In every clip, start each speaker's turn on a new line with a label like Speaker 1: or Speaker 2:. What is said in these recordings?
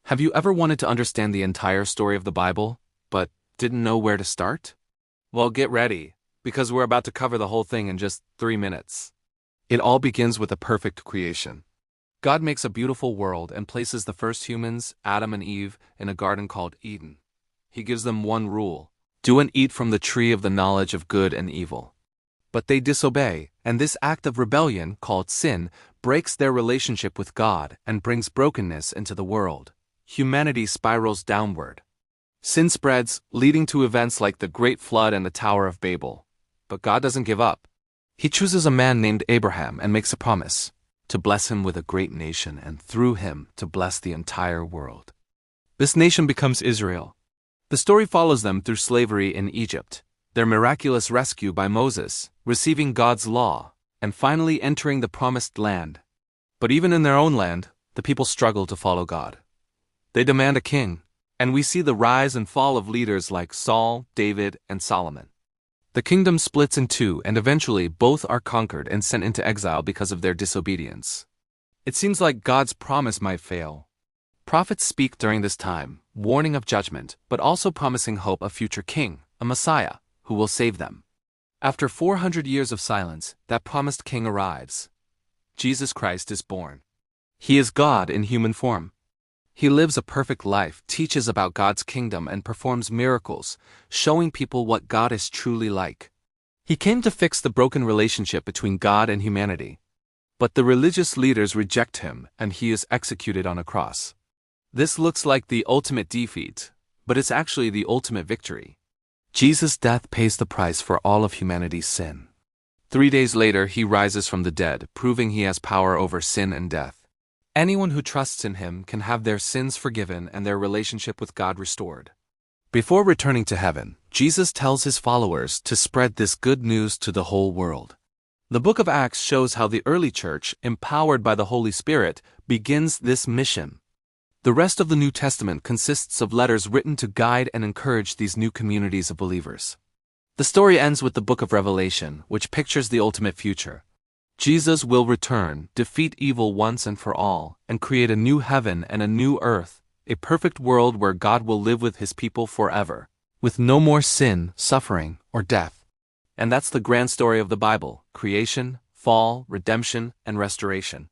Speaker 1: Have you ever wanted to understand the entire story of the Bible, but didn't know where to start? Well, get ready, because we're about to cover the whole thing in just 3 minutes. It all begins with a perfect creation. God makes a beautiful world and places the first humans, Adam and Eve, in a garden called Eden. He gives them one rule: do and eat from the tree of the knowledge of good and evil. But they disobey, and this act of rebellion, called sin, breaks their relationship with God and brings brokenness into the world. Humanity spirals downward. Sin spreads, leading to events like the Great Flood and the Tower of Babel. But God doesn't give up. He chooses a man named Abraham and makes a promise to bless him with a great nation and through him to bless the entire world. This nation becomes Israel. The story follows them through slavery in Egypt, their miraculous rescue by Moses, receiving God's law, and finally entering the promised land. But even in their own land, the people struggle to follow God. They demand a king, and we see the rise and fall of leaders like Saul, David, and Solomon. The kingdom splits in two, and eventually both are conquered and sent into exile because of their disobedience. It seems like God's promise might fail. Prophets speak during this time, warning of judgment, but also promising hope of a future king, a Messiah, who will save them. After 400 years of silence, that promised king arrives. Jesus Christ is born. He is God in human form. He lives a perfect life, teaches about God's kingdom, and performs miracles, showing people what God is truly like. He came to fix the broken relationship between God and humanity. But the religious leaders reject him, and he is executed on a cross. This looks like the ultimate defeat, but it's actually the ultimate victory. Jesus' death pays the price for all of humanity's sin. 3 days later, he rises from the dead, proving he has power over sin and death. Anyone who trusts in him can have their sins forgiven and their relationship with God restored. Before returning to heaven, Jesus tells his followers to spread this good news to the whole world. The book of Acts shows how the early church, empowered by the Holy Spirit, begins this mission. The rest of the New Testament consists of letters written to guide and encourage these new communities of believers. The story ends with the book of Revelation, which pictures the ultimate future. Jesus will return, defeat evil once and for all, and create a new heaven and a new earth, a perfect world where God will live with his people forever, with no more sin, suffering, or death. And that's the grand story of the Bible: creation, fall, redemption, and restoration.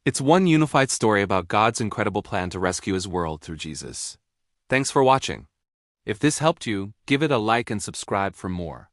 Speaker 1: It's one unified story about God's incredible plan to rescue his world through Jesus. Thanks for watching. If this helped you, give it a like and subscribe for more.